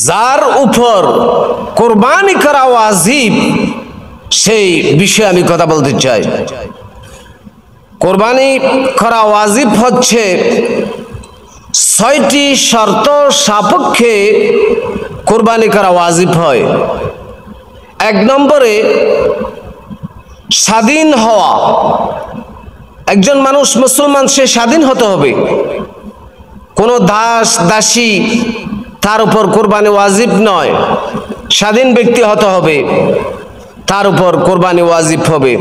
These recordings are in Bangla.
যার উপর কোরবানি করা ওয়াজিব সেই বিষয়ে আমি কথা বলতে চাই। কোরবানি করা ওয়াজিব হচ্ছে ৬টি শর্ত সাপেক্ষে কোরবানি করা ওয়াজিব হয়। ১ নম্বরে স্বাধীন হওয়া। একজন মানুষ মুসলমান, সে স্বাধীন হতে হবে। কোনো দাস দাসী তার উপর কোরবানি ওয়াজিব নয়, স্বাধীন ব্যক্তি হতে হবে, তার উপর কোরবানি ওয়াজিব হবে।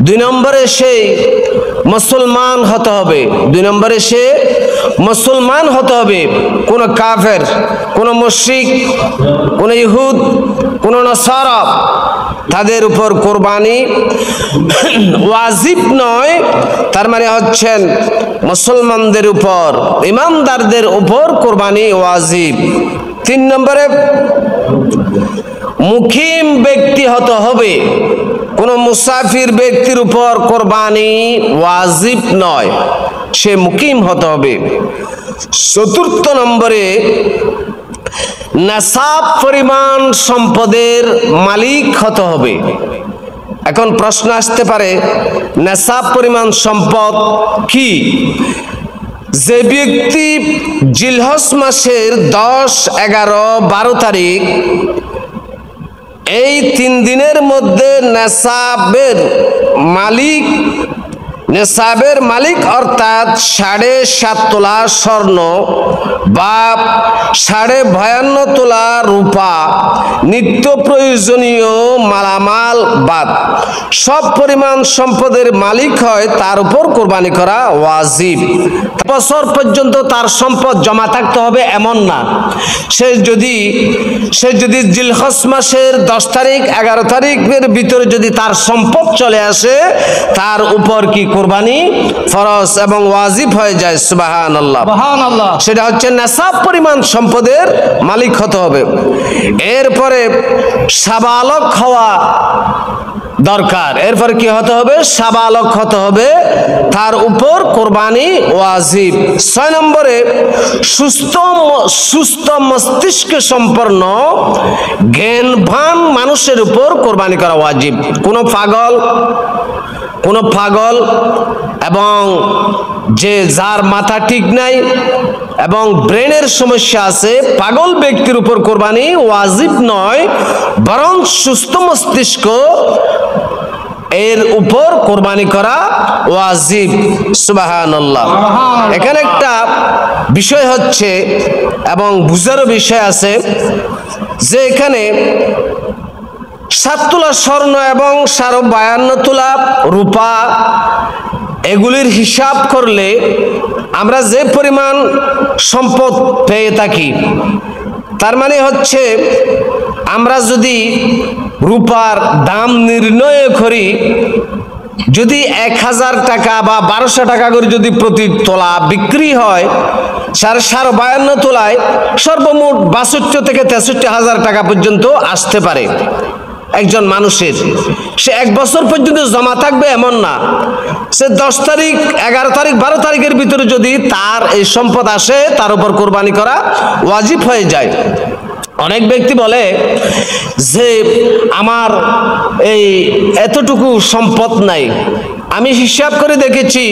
২ নম্বরে সে মুসলমান হতে হবে। ২ নম্বরে সে মুসলমান হতে হবে। কোনো কাফের, কোনো মুশরিক, কোনো ইহুদ, কোনো নাসারা তাদের উপর কোরবানি ওয়াজিব নয়। তার মানে হচ্ছেন মুসলমানদের উপর, ইমানদারদের উপর কোরবানি ওয়াজিব। ৩ নম্বরে মুকিম ব্যক্তি হতে হবে। কোনো মুসাফির ব্যক্তির উপর কোরবানি ওয়াজিব নয়, সে মুকিম হতে হবে। ৪র্থ নম্বরে নেসাব পরিমাণ সম্পদের মালিক হতে হবে। এখন প্রশ্ন আসতে পারে, নেসাব পরিমাণ সম্পদ কি? যে ব্যক্তি জিলহজ মাসের ১০, ১১, ১২ তারিখ এই ৩ দিনের মধ্যে নেসাবের মালিক অর্থাৎ ৫.৫ তোলা স্বর্ণ বা ৫.৫২ তোলা রূপা, নিত্য প্রয়োজনীয় মালামাল বাদ সব পরিমাণ সম্পদের মালিক হয়, তার উপর কোরবানি করা ওয়াজিব। বছর পর্যন্ত তার সম্পদ জমা থাকতে হবে এমন না। সে যদি জিলহজ মাসের ১০ তারিখ ১১ তারিখের ভিতরে যদি তার সম্পদ চলে আসে, তার উপর কি কোরবানি ফরজ এবং ওয়াজিব হয়ে যায়। সুবহানাল্লাহ, সুবহানাল্লাহ। সেটা হচ্ছে নেসাব পরিমাণ সম্পদের মালিক হতে হবে। এরপরে সাবালক হওয়া দরকার। এরপরে কি হতে হবে? সাবালক হতে হবে, তার উপর কোরবানি ওয়াজিব। ৬ নম্বরে সুস্থ মস্তিষ্ক সম্পন্ন জ্ঞানবান মানুষের উপর কোরবানি করা ওয়াজিব। কোনো পাগল এবং যার মাথা ঠিক নাই এবং ব্রেনের সমস্যা আছে, পাগল ব্যক্তির উপর কোরবানি ওয়াজিব নয়, বরং সুস্থ মস্তিষ্ক এর উপর কোরবানি করা ওয়াজিব। সুবহানাল্লাহ। এখানে একটা বিষয় হচ্ছে এবং বুঝারও বিষয় আছে যে এখানে ৭ তোলা স্বর্ণ এবং ৫.৫২ তোলা রূপা এগুলির হিসাব করলে আমরা যে পরিমাণ সম্পদ পেয়ে থাকি, তার মানে হচ্ছে আমরা যদি রূপার দাম নির্ণয় করি, যদি ১,০০০ টাকা বা ১২০০ টাকা করে যদি প্রতি তোলা বিক্রি হয়, ৫.৫২ তোলায় সর্বমোট ৬২ থেকে ৬৩,০০০ টাকা পর্যন্ত আসতে পারে একজন মানুষের। সে ১ বছর পর্যন্ত জমা থাকবে এমন না। সে ১০ তারিখ ১১ তারিখ ১২ তারিখের ভিতরে যদি তার এই সম্পদ আসে, তার উপর কোরবানি করা ওয়াজিব হয়ে যায়। অনেক ব্যক্তি বলে যে আমার এই এতটুকু সম্পদ নাই। আমি হিসাব করে দেখেছি,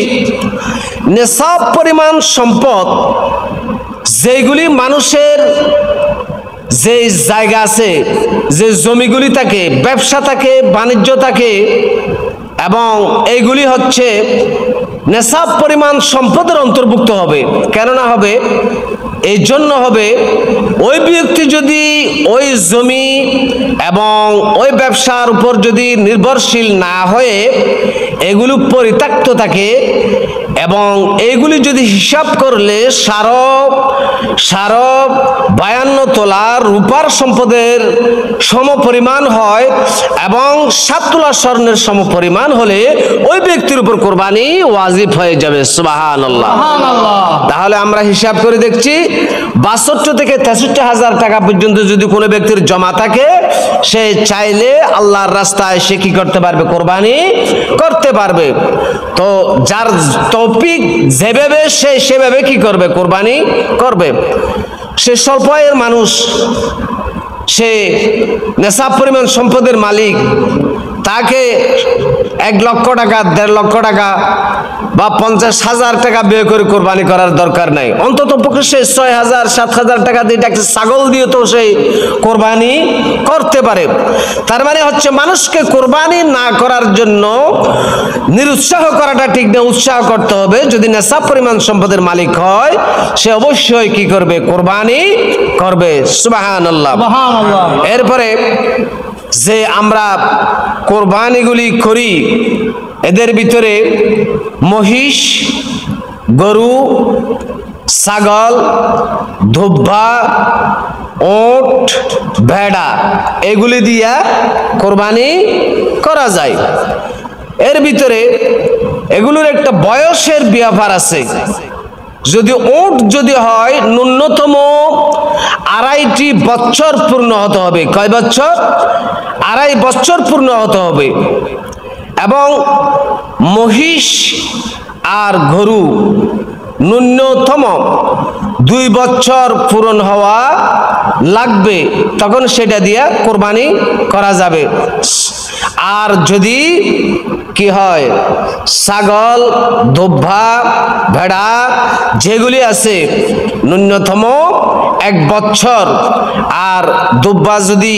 নেসাব পরিমাণ সম্পদ যেগুলি মানুষের যে জায়গা আছে, যে জমিগুলি থাকে, ব্যবসা থাকে, বাণিজ্য থাকে, এবং এইগুলি হচ্ছে নেসাব পরিমাণ সম্পদের অন্তর্ভুক্ত হবে। কেননা হবে? এই জন্য হবে, ওই ব্যক্তি যদি ওই জমি এবং ওই ব্যবসার উপর যদি নির্ভরশীল না হয়ে এগুলো পরিত্যক্ত থাকে এবং এইগুলি যদি হিসাব করলে ৫.৫২ তোলা রূপার সম্পদের সমপরিমাণ হয় এবং ৭ তোলা স্বর্ণের সমপরিমাণ হলে ওই ব্যক্তির উপর কোরবানি ওয়াজিব হয়ে যাবে। সুবহানাল্লাহ। তাহলে আমরা হিসাব করে দেখছি, ৬২ থেকে ৬৩,০০০ টাকা পর্যন্ত যদি কোনো ব্যক্তির জমা থাকে, সে চাইলে আল্লাহর রাস্তায় সে কি করতে পারবে? কোরবানি করতে পারবে। তো যার তৌফিক যেভাবে সে সেভাবে কি করবে? কোরবানি করবে। সে স্বল্প আয়ের মানুষ, সে নেশাব পরিমাণ সম্পদের মালিক, তাকে 1 লক্ষ টাকা 1.5 লক্ষ টাকা বা 50,000 টাকা ব্যয় করে কোরবানি করার দরকার নাই। অন্তত পক্ষে সে 6,000 7,000 টাকা দিয়ে একটা ছাগল দিয়ে তো সে কোরবানি করতে পারে। তার মানে হচ্ছে মানুষকে কোরবানি না করার জন্য নিরুৎসাহ করাটা ঠিক না, উৎসাহ করতে হবে। যদি নেশাব পরিমাণ সম্পদের মালিক হয় সে অবশ্যই কি করবে? কোরবানি করবে। সুবহানাল্লাহ। এরপরে যে আমরা কোরবানিগুলি করি এদের ভিতরে মহিষ, গরু, ছাগল, ধুব্বা, ওট, ভেড়া এগুলি দিয়া কোরবানি করা যায়। এর ভিতরে এগুলোর একটা বয়সের ব্যাপার আছে। যদি ওট যদি হয় ন্যূনতম 2.5 বছর পূর্ণ হতে হবে। কয় বছর? 2.5 বছর পূর্ণ হতে হবে। এবং মহিষ আর গরু ন্যূনতম 2 বছর পূরণ হওয়া লাগবে, তখন সেটা দিয়ে কোরবানি করা যাবে। আর যদি কি হয়, ছাগল, ধোব্বা, ভেড়া যেগুলি আছে ন্যূনতম 1 বছর, আর ধোব্বা যদি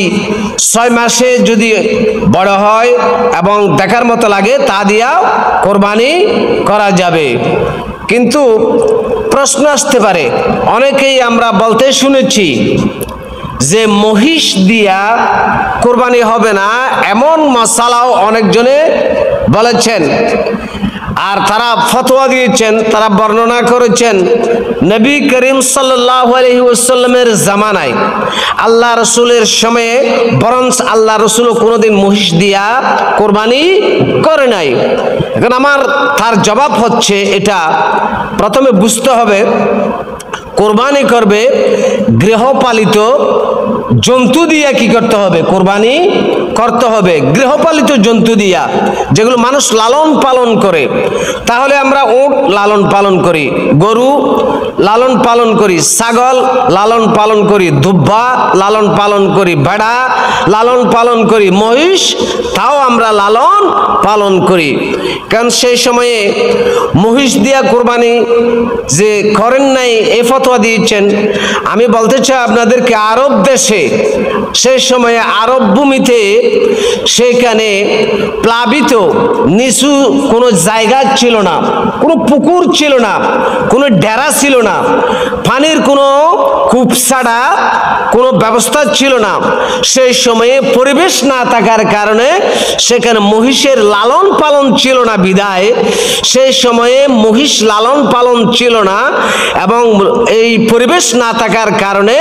6 মাসে যদি বড় হয় এবং দেখার মতো লাগে তা দিয়া কোরবানি করা যাবে। কিন্তু প্রশ্ন আসতে পারে, অনেকেই আমরা বলতে শুনেছি যে মহিষ দিয়া কোরবানি হবে না, এমন মাসালাও অনেকজনে বলেছেন। আর তারা ফতোয়া দিয়েছেন, তারা বর্ণনা করেছেন নবী করিম সাল্লাল্লাহু আলাইহি ওয়াসাল্লামের জামানায় আল্লাহ রসুলের সময়ে বরং আল্লাহ রসুল কোনোদিন মহিষ দিয়া কোরবানি করে নাই। এখন আমার তার জবাব হচ্ছে, এটা প্রথমে বুঝতে হবে কোরবানি করবে গৃহপালিত জন্তু দিয়া কি করতে হবে? কোরবানি করতে হবে গৃহপালিত জন্তু দিয়া, যেগুলো মানুষ লালন পালন করে। তাহলে আমরা উট লালন পালন করি, গরু লালন পালন করি, ছাগল লালন পালন করি, ধুব্বা লালন পালন করি, ভেড়া লালন পালন করি, মহিষ তাও আমরা লালন পালন করি। কারণ সেই সময়ে মহিষ দিয়া কোরবানি যে করেন নাই এ ফতোয়া দিয়েছেন। আমি বলতে চাই আপনাদেরকে, আরব দেশে সেই সময়ে আরব ভূমিতে সেখানে প্লাবিত নিচু কোনো জায়গা ছিল না, কোনো পুকুর ছিল না, কোনো ডেরা ছিল না, পানির কোনো কূপ ছাড়া কোনো ব্যবস্থা ছিল না। সেই সময়ে পরিবেশ না থাকার কারণে সেখানে মহিষের লালন পালন ছিল না বিদায়, সেই সময়ে মহিষ লালন পালন ছিল না, এবং এই পরিবেশ না থাকার কারণে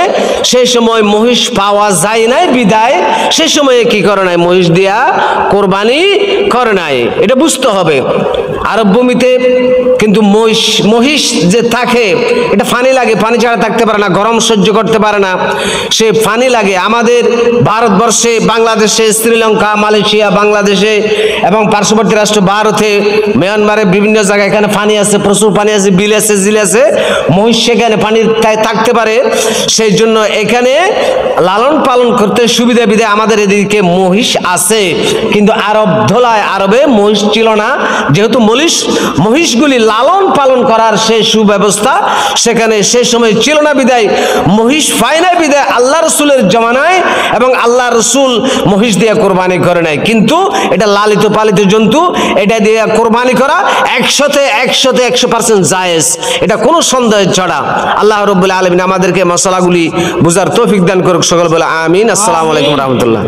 সেই সময় মহিষ পাওয়া যায় নাই বিদায় সেই সময়ে কি করে নাই? মহিষ দিয়া কোরবানি করে নাই। এটা বুঝতে হবে। আরব ভূমিতে কিন্তু মহিষ যে থাকে এটা ফানি লাগে, পানি ছাড়া থাকতে পারে না, গরম সহ্য করতে পারে না, সে ফানি লাগে। আমাদের ভারতবর্ষে, বাংলাদেশে, শ্রীলঙ্কা, মালয়েশিয়া, বাংলাদেশে এবং পার্শ্ববর্তী রাষ্ট্র ভারতে, মিয়ানমারে বিভিন্ন জায়গায় এখানে পানি আছে, প্রচুর পানি আছে, বিল আছে, জিল আছে, মহিষ সেখানে পানি থাকতে পারে। সেই জন্য এখানে লালন পালন করতে সুবিধা বিধে আমাদের এদিকে মহিষ আছে, কিন্তু আরব ধোলায় আরবে মহিষ ছিল না। যেহেতু মহিষগুলি লালন পালন করার সেই সুব্যবস্থা সেখানে সেই সময় ছিল না বিদায় মহিষ পায় না বিদায় আল্লাহ রসুলের জমানায় এবং আল্লাহ রসুল মহিষ দিয়ে কোরবানি করে নাই। কিন্তু এটা লালিত পালিত জন্তু, এটা দিয়ে কোরবানি করা 100% জায়েজ, এটা কোনো সন্দেহ ছাড়া। আল্লাহ রাব্বুল আলামিন আমাদেরকে মশলাগুলি বুঝার তৌফিক দান করুক। সকল বলে আমিন। আসসালামু আলাইকুম ওয়া রাহমাতুল্লাহ।